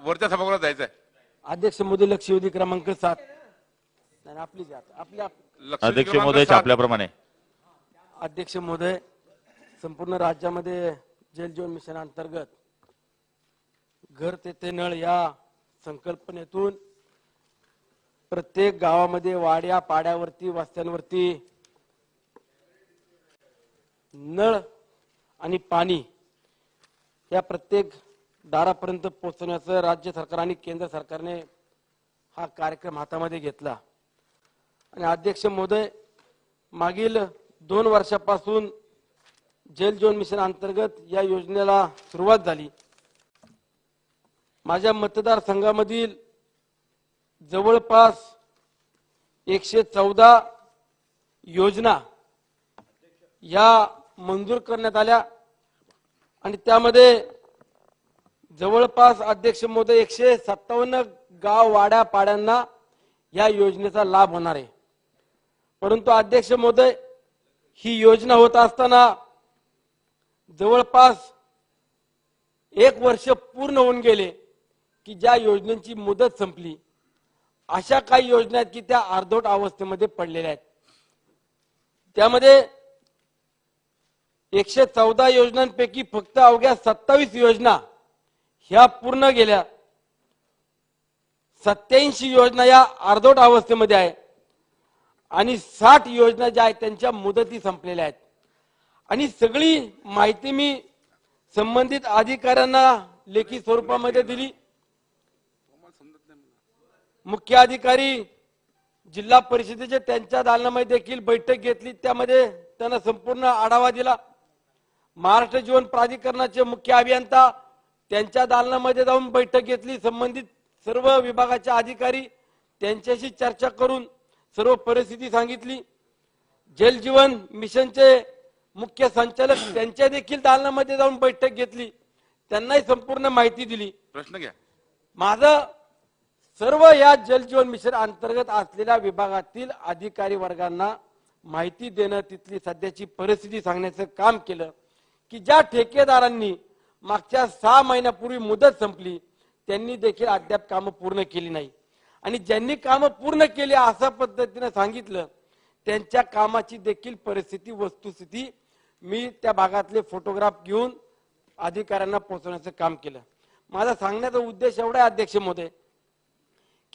वरच्या सभागृहात जायचं आहे. अध्यक्ष महोदय लक्षवेधी क्रमांक 7 नाही आपली आपल्या लक्षवेधी अध्यक्ष क्रमांक महोदय 7. आपल्याप्रमाणे अध्यक्ष महोदय संपूर्ण राज्यामध्ये जल जीवन मिशन अंतर्गत घर तेथे नळ या संकल्पनेतून प्रत्येक गावामध्ये वाड्या पाड्यावरती वस्त्यांवरती नळ आणि पाणी या प्रत्येक दारापर्यंत पोहोचवण्याचं राज्य सरकार आणि केंद्र सरकारने हा कार्यक्रम हातामध्ये घेतला. आणि अध्यक्ष महोदय मागील 2 वर्षापासून जल जीवन मिशन अंतर्गत या योजनेला सुरुवात झाली. माझ्या मतदारसंघामधील जवळपास 114 योजना या मंजूर करण्यात आल्या आणि त्यामध्ये जवळपास अध्यक्ष महोदय 157 गाव वाड्या पाड्यांना या योजनेचा लाभ होणार आहे. परंतु अध्यक्ष महोदय ही योजना होत असताना जवळपास 1 वर्ष पूर्ण होऊन गेले की ज्या योजनेची मुदत संपली. अशा काही योजना आहेत की त्या अर्धवट अवस्थेमध्ये पडलेल्या आहेत. त्यामध्ये 114 योजनांपैकी फक्त अवघ्या 27 योजना ह्या पूर्ण गेल्या. 87 योजना या अर्धवट अवस्थेमध्ये आहे आणि 60 योजना ज्या आहेत त्यांच्या मुदती संपलेल्या आहेत. आणि सगळी माहिती मी संबंधित अधिकाऱ्यांना लेखी स्वरूपामध्ये दिली. मुख्य अधिकारी जिल्हा परिषदेचे त्यांच्या दालनामध्ये देखील बैठक घेतली. त्यामध्ये त्यांना संपूर्ण आढावा दिला. महाराष्ट्र जीवन प्राधिकरणाचे मुख्य अभियंता त्यांच्या दालनामध्ये जाऊन बैठक घेतली. संबंधित सर्व विभागाचे अधिकारी त्यांच्याशी चर्चा करून सर्व परिस्थिती सांगितली. जल जीवन मिशनचे मुख्य संचालक त्यांच्या देखील दालनामध्ये जाऊन बैठक घेतली. त्यांनाही संपूर्ण माहिती दिली. प्रश्न घ्या. माझं सर्व या जल जीवन मिशन अंतर्गत असलेल्या विभागातील अधिकारी वर्गांना माहिती देणं, तिथली सध्याची परिस्थिती सांगण्याचं काम केलं की ज्या ठेकेदारांनी मागच्या 6 महिन्यापूर्वी मुदत संपली त्यांनी देखील अद्याप कामं पूर्ण केली नाही. आणि ज्यांनी कामं पूर्ण केली अशा पद्धतीने सांगितलं त्यांच्या कामाची देखील परिस्थिती वस्तुस्थिती मी त्या भागातले फोटोग्राफ घेऊन अधिकाऱ्यांना पोहोचवण्याचं काम केलं. माझा सांगण्याचा उद्देश एवढा आहे अध्यक्ष महोदय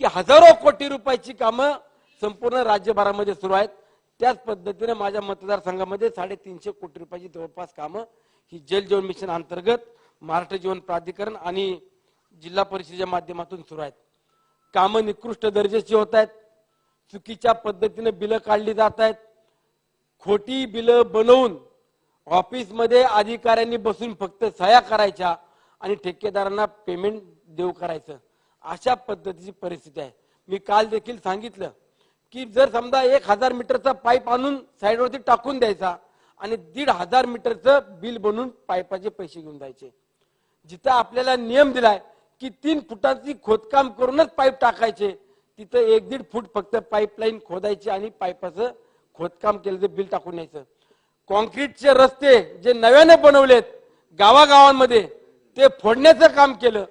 की हजारो कोटी रुपयाची कामं संपूर्ण राज्यभरामध्ये सुरू आहेत. त्याच पद्धतीने माझ्या मतदारसंघामध्ये 350 कोटी रुपयाची जवळपास कामं ही जल जीवन मिशन अंतर्गत महाराष्ट्र जीवन प्राधिकरण आणि जिल्हा परिषदेच्या माध्यमातून सुरू आहेत. कामं निकृष्ट दर्जाची होत आहेत. चुकीच्या पद्धतीने बिलं काढली जात आहेत. खोटी बिलं बनवून ऑफिसमध्ये अधिकाऱ्यांनी बसून फक्त सह्या करायच्या आणि ठेकेदारांना पेमेंट देऊ करायचं, अशा पद्धतीची परिस्थिती आहे. मी काल देखील सांगितलं की जर समजा 1000 मीटरचा पाईप आणून साईडवरती टाकून द्यायचा आणि 1500 मीटरचं बिल बनवून पाईपाचे पैसे घेऊन जायचे. जिथं आपल्याला नियम दिलाय की 3 फुटाची खोदकाम करूनच पाईप टाकायचे, तिथं 1-1.5 फूट फक्त पाईपलाईन खोदायची आणि पाईपाचं खोदकाम केलं बिल टाकून यायचं. कॉन्क्रीटचे रस्ते जे नव्याने बनवलेत गावागावांमध्ये ते फोडण्याचं काम केलं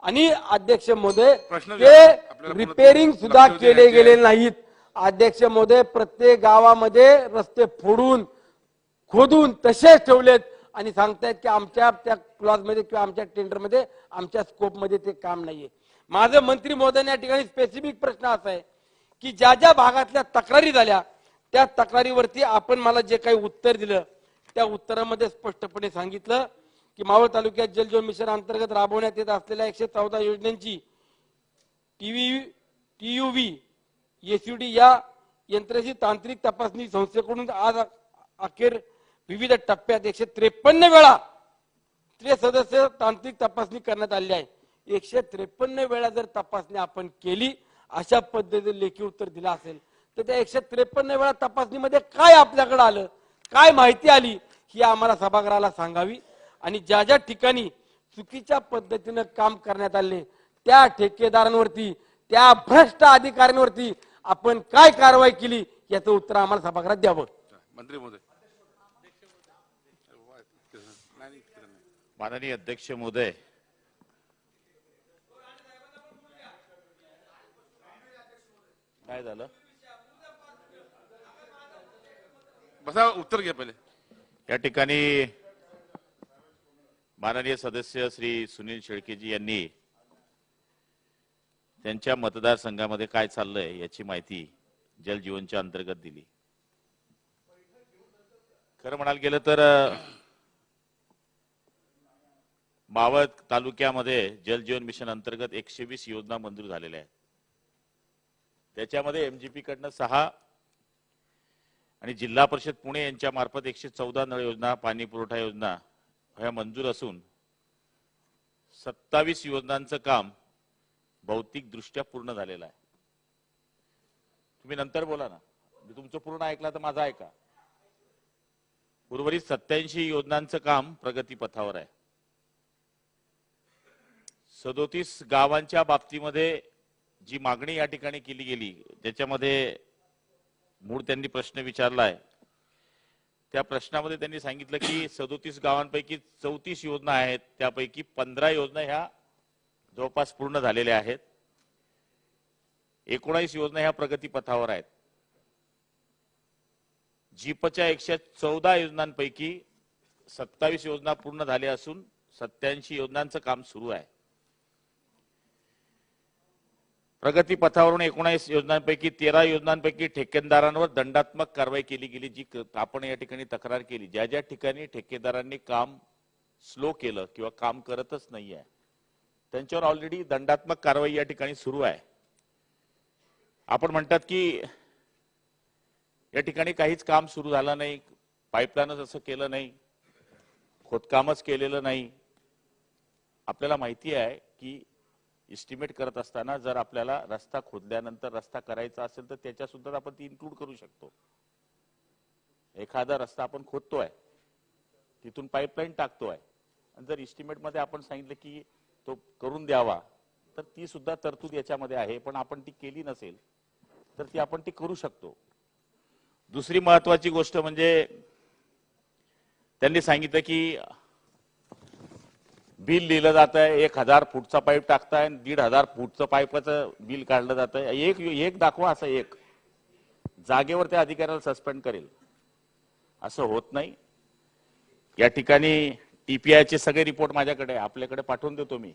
आणि अध्यक्ष महोदय ते रिपेरिंग सुद्धा केले गेले नाहीत. अध्यक्ष महोदय प्रत्येक गावामध्ये रस्ते फोडून खोदून तसेच ठेवलेत आणि सांगतायत की आमच्या त्या क्लॉज मध्ये किंवा आमच्या टेंडरमध्ये आमच्या स्कोप मध्ये ते काम नाहीये. माझं मंत्री महोदय या ठिकाणी स्पेसिफिक प्रश्न असा आहे की ज्या ज्या भागातल्या तक्रारी झाल्या त्या तक्रारीवरती आपण मला जे काही उत्तर दिलं त्या उत्तरामध्ये स्पष्टपणे सांगितलं की मावळ तालुक्यात जल जीवन मिशन अंतर्गत राबवण्यात येत असलेल्या 114 योजनांची TUV SUD या यंत्राची तांत्रिक तपासणी संस्थेकडून आज अखेर विविध टप्प्यात 153 वेळा सदस्य तांत्रिक तपासणी करण्यात आली आहे. 153 वेळा जर तपासणी आपण केली अशा पद्धतीने लेखी उत्तर दिलं असेल तर त्या 153 वेळा तपासणीमध्ये काय आपल्याकडे आलं, काय माहिती आली ही आम्हाला सभागृहाला सांगावी. आणि ज्या ज्या ठिकाणी चुकीच्या पद्धतीने काम करण्यात आले त्या ठेकेदारांवरती, त्या भ्रष्ट अधिकाऱ्यांवरती आपण काय कारवाई केली याचं उत्तर आम्हाला सभागृहात द्यावं. मंत्री महोदय. माननीय अध्यक्ष महोदय, काय झालं? बसा, उत्तर घ्या पहिले. या ठिकाणी माननीय सदस्य श्री सुनील शेळकेजी यांनी त्यांच्या मतदारसंघामध्ये काय चाललंय याची माहिती जल जीवनच्या अंतर्गत दिली. खरं म्हणायला गेलं तर मावळ तालुक्यामध्ये जल जीवन मिशन अंतर्गत 120 योजना मंजूर झालेल्या आहेत. त्याच्यामध्ये एमजीपी कडनं 6 आणि जिल्हा परिषद पुणे यांच्या मार्फत 114 नळ योजना, पाणी पुरवठा योजना ह्या मंजूर असून 27 योजनांचं काम भौतिक दृष्ट्या पूर्ण झालेलं आहे. तुम्ही नंतर बोला ना, मी तुमचं पूर्ण ऐकला तर माझा ऐका. उर्वरित 87 योजनांचं काम प्रगतीपथावर आहे. 37 गावांच्या बाबतीमध्ये जी मागणी या ठिकाणी केली गेली, ज्याच्यामध्ये मूळ त्यांनी प्रश्न विचारलाय, त्या प्रश्नामध्ये त्यांनी सांगितलं की 37 गावांपैकी 34 योजना आहेत, त्यापैकी 15 योजना ह्या जवळपास पूर्ण झालेल्या आहेत. 19 योजना ह्या प्रगतीपथावर आहेत. जीपच्या 114 योजनांपैकी 27 योजना पूर्ण झाल्या असून 87 योजनांचं काम सुरू आहे. प्रगती पथावरून 19 योजनांपैकी 13 योजनांपैकी ठेकेदारांवर दंडात्मक कारवाई केली गेली. जी आपण या ठिकाणी तक्रार केली, ज्या ज्या ठिकाणी ठेकेदारांनी काम स्लो केलं किंवा काम करतच नाहीये, त्यांच्यावर ऑलरेडी दंडात्मक कारवाई या ठिकाणी सुरू आहे. आपण म्हणतात की या ठिकाणी काहीच काम सुरू झालं नाही, पाईपलाईनच असं केलं नाही, खोदकामच केलेलं नाही. आपल्याला माहिती आहे की एस्टिमेट करत असताना जर आपल्याला रस्ता खोदल्यानंतर रस्ता करायचा असेल तर त्याच्या सुद्धा आपण ती इन्क्लूड करू शकतो. एखादा रस्ता आपण खोदतोय, तिथून पाईपलाईन टाकतोय, आणि जर एस्टिमेट मध्ये आपण सांगितलं की तो करून द्यावा, तर ती सुद्धा तरतूद याच्यामध्ये आहे. पण आपण ती केली नसेल तर ती आपण ती करू शकतो. दुसरी महत्वाची गोष्ट म्हणजे त्यांनी सांगितलं की बिल लिहिलं जात आहे, 1000 फूटचा पाईप टाकताय, 1500 फूटचं पाईपाचं बिल काढलं जात आहे. एक दाखवा, असं एक जागेवर त्या अधिकाऱ्याला सस्पेंड करेल, असं होत नाही. या ठिकाणी टीपीआयचे सगळे रिपोर्ट माझ्याकडे, आपल्याकडे पाठवून देतो मी.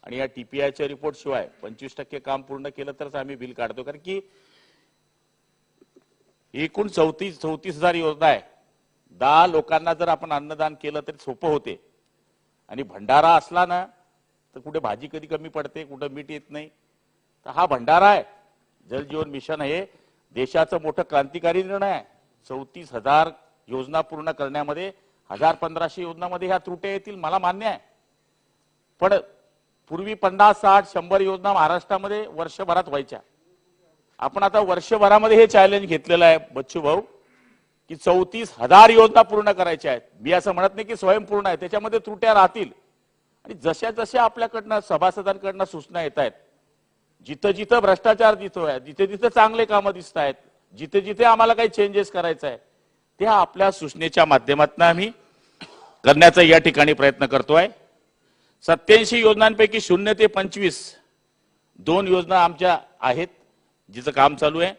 आणि या टीपीआयच्या रिपोर्ट शिवाय 25% काम पूर्ण केलं तरच आम्ही बिल काढतो. कारण की एकूण 34,000 योजना आहे. 10 लोकांना जर आपण अन्नदान केलं तरी सोपं होते. आणि भंडारा असला ना तर कुठे भाजी कधी कमी पडते, कुठे मीठ येत नाही. तर हा भंडारा आहे. जल जीवन मिशन हे देशाचं मोठं क्रांतिकारी निर्णय आहे. 34,000 योजना पूर्ण करण्यामध्ये 1500 योजनामध्ये ह्या त्रुट्या येतील, मला मान्य आहे. पण पूर्वी 50, 60, 100 योजना महाराष्ट्रामध्ये वर्षभरात व्हायच्या. आपण आता वर्षभरामध्ये हे चॅलेंज घेतलेलं आहे बच्चू भाऊ, की 34,000 योजना पूर्ण करायच्या आहेत. मी असं म्हणत नाही की स्वयंपूर्ण आहे, त्याच्यामध्ये त्रुट्या राहतील. आणि जशा जशा आपल्याकडनं सभासदांकडनं सूचना येत आहेत, जिथं जिथं भ्रष्टाचार दिसतोय, जिथे जिथे चांगले कामं दिसत आहेत, जिथे जिथे आम्हाला काही चेंजेस करायचं आहे, ते आपल्या सूचनेच्या माध्यमातून आम्ही करण्याचा या ठिकाणी प्रयत्न करतोय. 87 योजनांपैकी 0 ते 25 2 योजना आमच्या आहेत जिचं काम चालू आहे.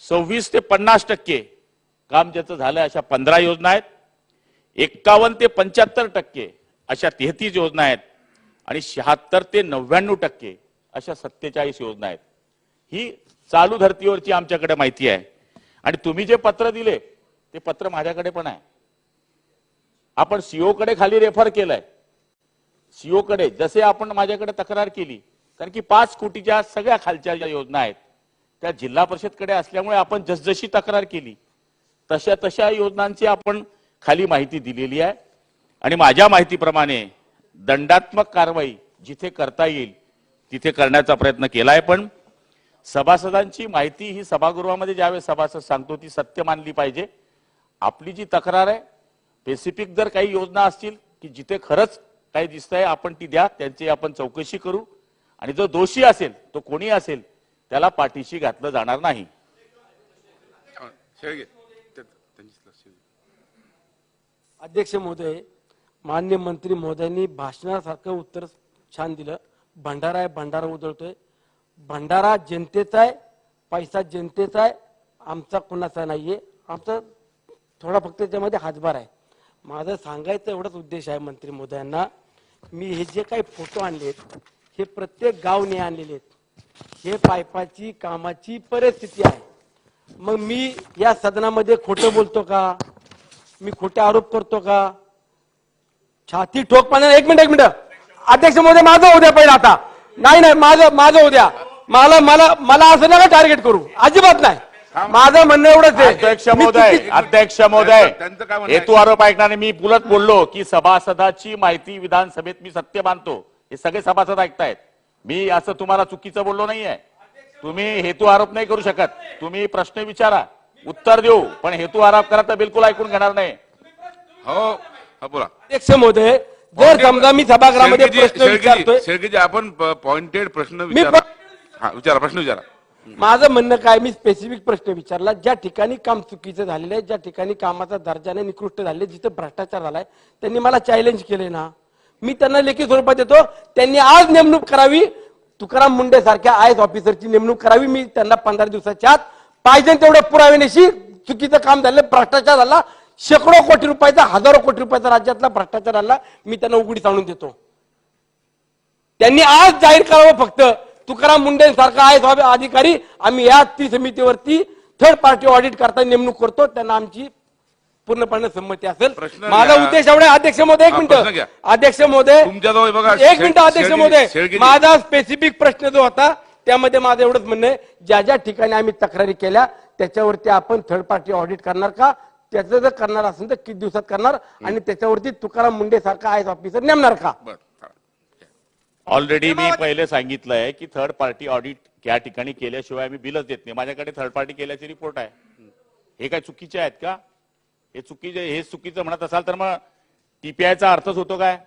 26 ते 50% काम ज्याचं झालं अशा 15 योजना आहेत. 51 ते 75% अशा 33 योजना आहेत. आणि 76 ते 99% अशा 47 योजना आहेत. ही चालू धर्तीवरची आमच्याकडे माहिती आहे. आणि तुम्ही जे पत्र दिले ते पत्र माझ्याकडे पण आहे. आपण सीओ कडे खाली रेफर केलंय. सीओ कडे जसे आपण माझ्याकडे तक्रार केली, कारण की 5 कोटीच्या सगळ्या खालच्या ज्या योजना आहेत त्या जिल्हा परिषदकडे असल्यामुळे आपण जसजशी तक्रार केली तशा तशा योजनांची आपण खाली माहिती दिलेली आहे. आणि माझ्या माहितीप्रमाणे दंडात्मक कारवाई जिथे करता येईल तिथे करण्याचा प्रयत्न केलाय. पण सभासदांची माहिती ही सभागृहामध्ये ज्यावेळेस सभासद सांगतो ती सत्य मानली पाहिजे. आपली जी तक्रार आहे, स्पेसिफिक जर काही योजना असतील की जिथे खरंच काही दिसतंय आपण ती द्या, त्यांची आपण चौकशी करू. आणि जो दोषी असेल तो कोणी असेल त्याला पाठीशी घातलं जाणार नाही. शेळके, त्यांचीच लक्ष द्या. अध्यक्ष महोदय, मान्य मंत्री महोदयांनी भाषणासारखं उत्तर छान दिलं. भंडारा आहे, भंडारा उधळतोय. भंडारा जनतेचा आहे, पैसा जनतेचा आहे, आमचा कुणाचा नाहीये. आमचा थोडा फक्त त्याच्यामध्ये हातभार आहे. माझं सांगायचं एवढाच उद्देश आहे मंत्री महोदयांना, मी हे जे काही फोटो आणलेत हे प्रत्येक गावने आणलेले आहेत. हे पाईपाची कामाची परिस्थिती आहे. मग मी या सदनामध्ये खोटं बोलतो का? मी खोटे आरोप करतो का? छाती ठोक पाण्याला एक मिनिट अध्यक्ष महोदय माझं होऊ द्या पहिला. आता नाही माझं होऊ द्या. मला मला मला असं नका टार्गेट करू, अजिबात नाही. माझं म्हणणं एवढंच आहे. अध्यक्ष महोदय त्यांचं काय म्हणणं आहे? हेतू आरोप ऐकणारे मी पुलत बोललो की सभासदाची माहिती विधानसभेत मी सत्य मानतो. हे सगळे सभासद ऐकतायत. मी असं तुम्हाला चुकीचं बोललो नाहीये. तुम्ही हेतू आरोप नाही करू शकत. तुम्ही प्रश्न विचारा, उत्तर देऊ, पण हेतू आरोप करा तर बिलकुल ऐकून घेणार नाही. हो बोला. अध्यक्ष महोदय, जर समजा मी सभागृहामध्ये प्रश्न विचारतोय, शेळकेजी आपण पॉइंटेड प्रश्न विचारा. हा विचारा, प्रश्न विचारा. माझं म्हणणं काय, मी स्पेसिफिक प्रश्न विचारला. ज्या ठिकाणी काम चुकीचं झालेलं आहे, ज्या ठिकाणी कामाचा दर्जाने निकृष्ट झाले, जिथे भ्रष्टाचार झालाय, त्यांनी मला चॅलेंज केले ना, मी त्यांना लेखी स्वरूपात देतो. त्यांनी आज नेमणूक करावी, तुकाराम मुंडे सारख्या आय एस ऑफिसरची नेमणूक करावी. मी त्यांना 15 दिवसाच्या आत पाहिजे तेवढे पुराव्यानिशी चुकीचं काम झालं, भ्रष्टाचार झाला, शेकडो कोटी रुपयाचा, हजारो कोटी रुपयाचा राज्यातला भ्रष्टाचार झाला, मी त्यांना उघडीस आणून देतो. त्यांनी आज जाहीर करावं फक्त. तुकाराम मुंडे सारखा आय एस अधिकारी आम्ही या समितीवरती थर्ड पार्टी ऑडिट करता नेमणूक करतो, त्यांना आमची पूर्णपणे संमती असेल. माझा उद्देश एवढा. अध्यक्ष महोदय एक मिनिट. अध्यक्ष महोदय तुमच्याजवळ बघा, एक मिनिट. अध्यक्ष महोदय, शेळकेजी. माझा स्पेसिफिक प्रश्न जो होता त्यामध्ये माझं एवढंच म्हणणं आहे, ज्या ठिकाणी आम्ही तक्रारी केल्या त्याच्यावरती आपण थर्ड पार्टी ऑडिट करणार का? त्याचं जर करणार असेल तर किती दिवसात करणार? आणि त्याच्यावरती तुकाराम मुंडे सारखा आय एस ऑफिसर नेमणार का? ऑलरेडी मी पहिले सांगितलंय की थर्ड पार्टी ऑडिट या ठिकाणी केल्याशिवाय आम्ही बिलच देत नाही. माझ्याकडे थर्ड पार्टी केल्याचे रिपोर्ट आहे. हे काय चुकीचे आहेत का? हे चुकीचं म्हणत असाल तर मग टीपीआयचा अर्थच होतो काय?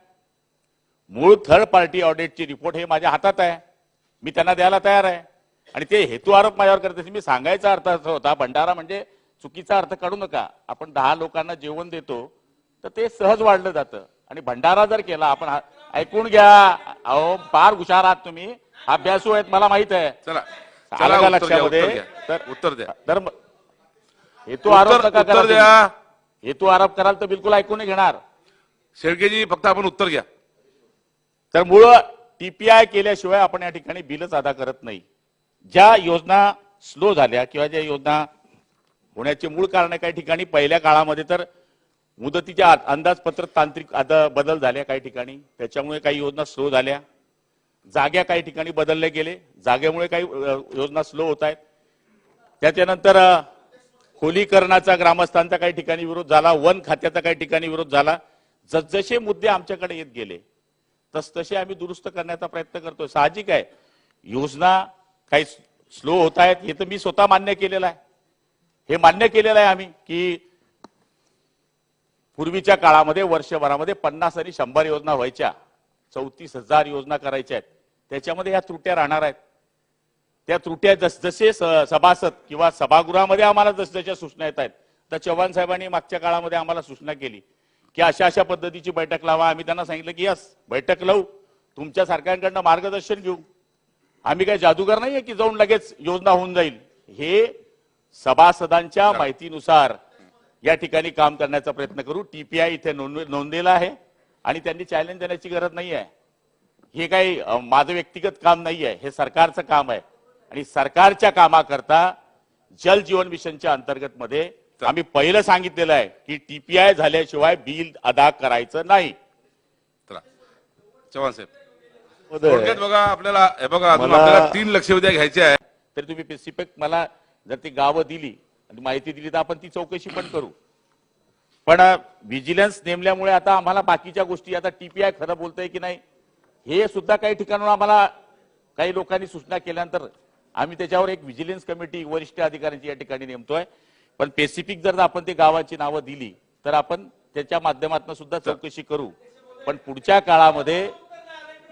मूळ थर्ड पार्टी ऑडिटची रिपोर्ट हे माझ्या हातात आहे, मी त्यांना द्यायला तयार आहे. आणि ते हेतू आरोप माझ्यावर करत असेल. मी सांगायचा अर्थ असा होता, भंडारा म्हणजे चुकीचा अर्थ काढू नका. आपण 10 लोकांना जेवण देतो तर ते सहज वाढलं जातं. आणि भंडारा जर केला आपण, ऐकून घ्या, अहो फार हुशार आहात तुम्ही, अभ्यासू आहेत मला माहित आहे. चला आलं का लक्षामध्ये? उत्तर द्या. तर हेतू आरोप नका उत्तर करा. द्या. हेतू आरोप कराल तर बिलकुल ऐकून नाही घेणार. शेळकेजी फक्त आपण उत्तर घ्या. तर मूळ टीपीआय केल्याशिवाय आपण या ठिकाणी बिलच अदा करत नाही. ज्या योजना स्लो झाल्या किंवा ज्या योजना होण्याचे मूळ कारण काही ठिकाणी पहिल्या काळामध्ये तर मुदतीच्या अंदाजपत्रक तांत्रिक बदल झाल्या काही ठिकाणी, त्याच्यामुळे काही योजना स्लो झाल्या. जाग्या काही ठिकाणी बदलले गेले, जागेमुळे काही योजना स्लो होत आहेत. त्याच्यानंतर खोलीकरणाचा ग्रामस्थांचा काही ठिकाणी विरोध झाला, वन खात्याचा काही ठिकाणी विरोध झाला. जसजसे मुद्दे आमच्याकडे येत गेले तसतसे आम्ही दुरुस्त करण्याचा प्रयत्न करतोय. साहजिक आहे योजना काही स्लो होत आहेत, हे तर मी स्वतः मान्य केलेलं आहे. हे मान्य केलेलं आहे आम्ही की पूर्वीच्या काळामध्ये वर्षभरामध्ये 50 आणि 100 योजना व्हायच्या, 34,000 योजना करायच्या आहेत. त्याच्यामध्ये ह्या त्रुट्या राहणार आहेत. त्या त्रुट्या जसजसे सभासद किंवा सभागृहामध्ये आम्हाला जसजशा सूचना येत आहेत, तर चव्हाण साहेबांनी मागच्या काळामध्ये आम्हाला सूचना केली की अशा पद्धतीची बैठक लावा. आम्ही त्यांना सांगितलं की यस बैठक लावू, तुमच्या सरकारकडनं मार्गदर्शन घेऊ. आम्ही काही जादूगर नाहीये की जाऊन लगेच योजना होऊन जाईल. हे सभासदांच्या माहितीनुसार या ठिकाणी काम करण्याचा प्रयत्न करू. टीपीआय इथे नोंदलेला आहे आणि त्यांनी चॅलेंज देण्याची गरज नाही आहे. हे काही माझं व्यक्तिगत काम नाही आहे, हे सरकारचं काम आहे. आणि सरकारच्या कामाकरता जल जीवन मिशनच्या अंतर्गत मध्ये आम्ही पहिलं सांगितलेलं आहे की टीपीआय झाल्याशिवाय बिल अदा करायचं नाही. चव्हाण साहेब थोडक्यात बघा, आपल्याला हे बघा अजून आपल्याला 3 लक्षवेधी घ्यायचे आहे. तरी तुम्ही स्पेसिफिक मला जर ती गावं दिली आणि माहिती दिली तर आपण ती चौकशी पण करू. पण व्हिजिलन्स नेमल्यामुळे आता आम्हाला बाकीच्या गोष्टी, आता टीपीआय खरं बोलतंय की नाही हे सुद्धा काही ठिकाणून आम्हाला काही लोकांनी सूचना केल्यानंतर आम्ही त्याच्यावर एक व्हिजिलन्स कमिटी वरिष्ठ अधिकाऱ्यांची या ठिकाणी नेमतोय. पण स्पेसिफिक जर आपण ते गावाची नावं दिली तर आपण त्याच्या माध्यमातून सुद्धा चौकशी करू. पण पुढच्या काळामध्ये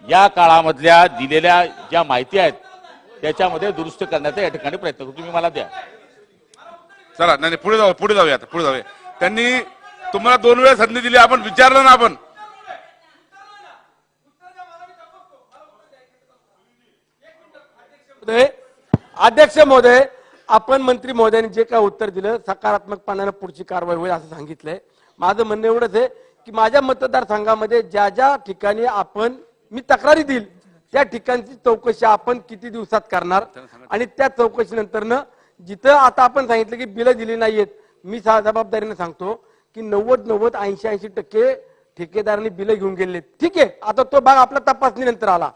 या काळामधल्या दिलेल्या ज्या माहिती आहेत त्याच्यामध्ये दुरुस्त करण्याचा या ठिकाणी प्रयत्न करू. तुम्ही मला द्या. चला नाही पुढे जाऊया. आता पुढे जाऊया. त्यांनी तुम्हाला 2 वेळा संधी दिली, आपण विचारलं ना. आपण महोदय, अध्यक्ष महोदय, आपण मंत्री महोदयांनी जे काय उत्तर दिलं सकारात्मकपणाने पुढची कारवाई होईल असं सांगितलंय. माझं म्हणणं एवढंच आहे की माझ्या मतदारसंघामध्ये ज्या ज्या ठिकाणी मी तक्रारी देईल त्या ठिकाणची चौकशी आपण किती दिवसात करणार आणि त्या चौकशीनंतर जिथं आता आपण सांगितलं की बिलं दिली नाहीयेत, मी जबाबदारीने सांगतो की 90, 80% ठेकेदारांनी बिलं घेऊन गेले. ठीक आहे, आता तो भाग आपला तपासणीनंतर आला.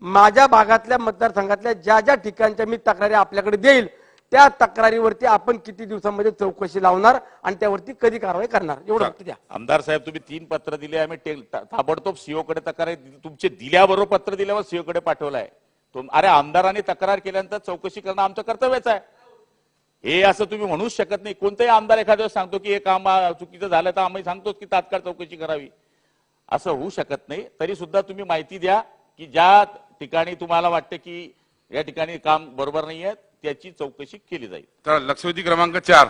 माझ्या भागातल्या मतदारसंघातल्या ज्या ज्या ठिकाणच्या मी तक्रारी आपल्याकडे देईल त्या तक्रारीवरती आपण किती दिवसांमध्ये चौकशी लावणार आणि त्यावरती कधी कारवाई करणार एवढं फक्त द्या. आमदार साहेब, तुम्ही 3 पत्र दिले, आम्ही ताबडतोब सीओ कडे तक्रार तुमचे दिल्याबरोबर पत्र दिल्यावर सीओ कडे पाठवलाय. अरे आमदारांनी तक्रार केल्यानंतर चौकशी करणं आमचं कर्तव्यच आहे. हे असं तुम्ही म्हणूच शकत नाही. कोणताही आमदार एखाद्या वेळेस सांगतो की हे काम चुकीचं झालं तर आम्ही सांगतो की तात्काळ चौकशी करावी, असं होऊ शकत नाही. तरी सुद्धा तुम्ही माहिती द्या की ज्या ठिकाणी तुम्हाला वाटते की या ठिकाणी काम बरोबर नाहीये त्याची चौकशी केली जाईल. तर लक्षवेधी क्रमांक 4